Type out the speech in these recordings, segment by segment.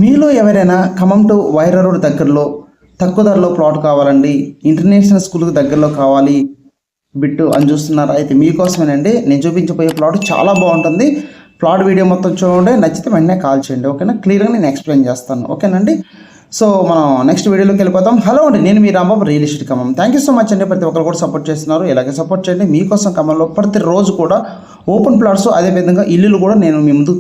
మీలో ఎవరైనా Khammam to Wyra road దగ్గరలో తక్కువ ధరలో ప్లాట్ కావాలండి, ఇంటర్నేషనల్ స్కూల్కి దగ్గరలో కావాలి బిట్టు అని చూస్తున్నారా? అయితే మీకోసమేనండి నేను చూపించబోయే ప్లాట్ చాలా బాగుంటుంది. ప్లాట్ వీడియో మొత్తం చూడండి, నచ్చితే వెంటనే కాల్ చేయండి. ఓకేనా? క్లియర్గా నేను ఎక్స్ప్లెయిన్ చేస్తాను. ఓకేనండి? సో మనం నెక్స్ట్ వీడియోలోకి వెళ్ళిపోతాం. హలో అండి, నేను మీ Rambabu, real estate Khammam. Thank you so much అండి. ప్రతి ఒక్కరు కూడా సపోర్ట్ చేస్తున్నారు. ఇలాగే సపోర్ట్ చేయండి. మీకోసం ఖమ్మంలో ప్రతిరోజు కూడా ఓపెన్ ప్లాట్స్, అదేవిధంగా ఇల్లులు కూడా నేను మీ ముందుకు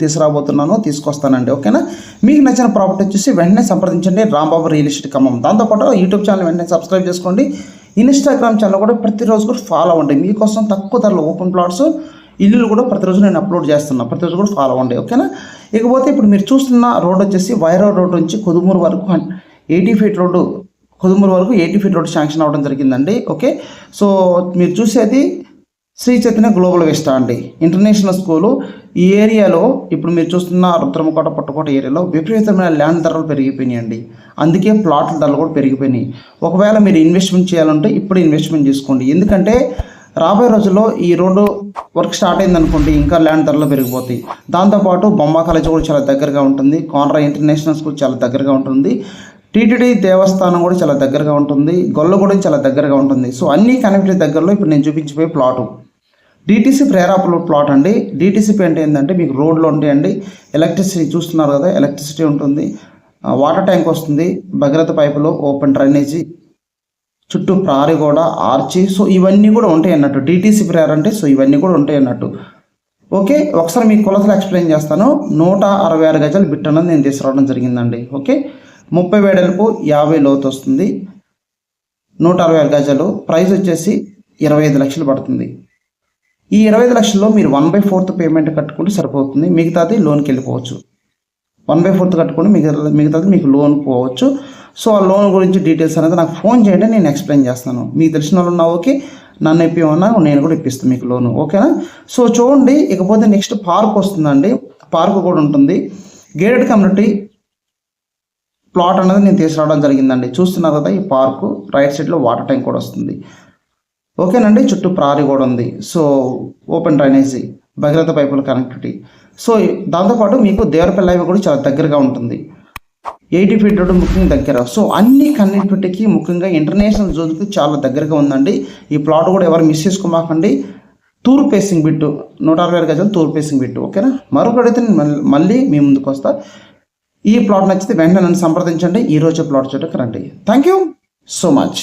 తీసుకొస్తానండి. ఓకేనా? మీకు నచ్చిన ప్రాపర్టీ వచ్చేసి వెంటనే సంప్రదించండి రాంబాబు రియల్ ఎస్టేట్ ఖమ్మం. దాంతోపాటు యూట్యూబ్ ఛానల్ వెంటనే సబ్స్క్రైబ్ చేసుకోండి. ఇన్స్టాగ్రామ్ ఛానల్ కూడా ప్రతిరోజు కూడా ఫాలో అవ్వండి. మీకోసం తక్కువ ధరలో ఓపెన్ ప్లాట్స్, ఇల్లులు కూడా ప్రతిరోజు నేను అప్లోడ్ చేస్తున్నా. ప్రతిరోజు కూడా ఫాలో అవ్వండి. ఓకేనా? ఇకపోతే ఇప్పుడు మీరు చూస్తున్న రోడ్ వచ్చేసి వైరా రోడ్ నుంచి కొదుమూరు వరకు 80 ఫీట్ రోడ్డు, కొదుమూరు వరకు 80 ఫీట్ రోడ్డు శాంక్షన్ అవ్వడం జరిగిందండి. ఓకే, సో మీరు చూసేది శ్రీ చైతన్య గ్లోబల్ విస్టా అండి, ఇంటర్నేషనల్ స్కూలు. ఈ ఏరియాలో ఇప్పుడు మీరు చూస్తున్న రుద్రమకోట, పుట్టకోట ఏరియాలో విపరీతమైన ల్యాండ్ ధరలు పెరిగిపోయినాయండి. అందుకే ప్లాట్ల ధరలు కూడా పెరిగిపోయినాయి. ఒకవేళ మీరు ఇన్వెస్ట్మెంట్ చేయాలంటే ఇప్పుడు ఇన్వెస్ట్మెంట్ చేసుకోండి. ఎందుకంటే రాబోయే రోజుల్లో ఈ రోడ్డు వర్క్ స్టార్ట్ అయింది అనుకోండి, ఇంకా ల్యాండ్ ధరలు పెరిగిపోతాయి. దాంతోపాటు బొమ్మ కాలేజ్ కూడా చాలా దగ్గరగా ఉంటుంది, కాన్రా ఇంటర్నేషనల్ స్కూల్ చాలా దగ్గరగా ఉంటుంది, టీటీడీ దేవస్థానం కూడా చాలా దగ్గరగా ఉంటుంది, గొల్లగూడ చాలా దగ్గరగా ఉంటుంది. సో అన్ని కనెక్టివ్ దగ్గరలో ఇప్పుడు నేను చూపించిపోయే ప్లాటు డిటీసీ ప్రేరాపుల ప్లాట్ అండి. డిటీసీపీ అంటే ఏంటంటే మీకు రోడ్లు ఉంటాయండి, ఎలక్ట్రిసిటీ చూస్తున్నారు కదా, ఎలక్ట్రిసిటీ ఉంటుంది, వాటర్ ట్యాంక్ వస్తుంది, భగీరథ పైపులు, ఓపెన్ డ్రైనేజీ, చుట్టూ ప్రారి కూడా, ఆర్చి, సో ఇవన్నీ కూడా ఉంటాయి అన్నట్టు. డిటీసీ ప్రేయర్ అంటే సో ఇవన్నీ కూడా ఉంటాయి అన్నట్టు. ఓకే, ఒకసారి మీకు కొలతలు ఎక్స్ప్లెయిన్ చేస్తాను. 166 గజాలు బిట్ అన్నది నేను తీసుకురావడం జరిగిందండి. ఓకే, 30 వెడల్పు, 50 లోతు వస్తుంది, 166 గజాలు. ప్రైస్ వచ్చేసి 25 లక్షలు పడుతుంది. ఈ 25 లక్షల్లో మీరు 1/4 పేమెంట్ కట్టుకుంటే సరిపోతుంది, మిగతాది లోన్కి వెళ్ళిపోవచ్చు. 1/4 కట్టుకుని మిగతాది మీకు లోన్ పోవచ్చు. సో ఆ లోన్ గురించి డీటెయిల్స్ అనేది నాకు ఫోన్ చేయండి, నేను ఎక్స్ప్లెయిన్ చేస్తాను. మీకు తెలిసిన వాళ్ళు ఉన్నా ఓకే, నన్ను ఇప్పిమన్నా నేను కూడా ఇప్పిస్తాను మీకు లోను. ఓకేనా? సో చూడండి, ఇకపోతే నెక్స్ట్ పార్క్ వస్తుందండి. పార్క్ కూడా ఉంటుంది. గేటెడ్ కమ్యూనిటీ ప్లాట్ అనేది నేను తీసుకురావడం జరిగిందండి. చూస్తున్నారు కదా, ఈ పార్కు రైట్ సైడ్లో వాటర్ ట్యాంక్ కూడా వస్తుంది. ఓకేనండి, చుట్టూ ప్రారి కూడా ఉంది. సో ఓపెన్ డ్రైనేజీ, భగీరథ పైపుల కనెక్టివిటీ. సో దాంతోపాటు మీకు దేవరపల్లి హైవే కూడా చాలా దగ్గరగా ఉంటుంది, 80 ఫీట్ రోడ్డు ముఖ్యంగా దగ్గర. సో అన్ని కనెక్టివిటీకి ముఖ్యంగా ఇంటర్నేషనల్ జోన్కి చాలా దగ్గరగా ఉందండి. ఈ ప్లాట్ కూడా ఎవరు మిస్ చేసుకోమాకండి. తూర్పు ఫేసింగ్ బిట్టు, 167 గజాలు తూర్పు ఫేసింగ్ బిట్టు. ఓకేనా? మరొకటైతే నేను మళ్ళీ మీ ముందుకు వస్తా. ఈ ప్లాట్ నచ్చితే వెంటనే నన్ను సంప్రదించండి. ఈ రోజు ప్లాట్ చూడడానికి రండి. Thank you so much.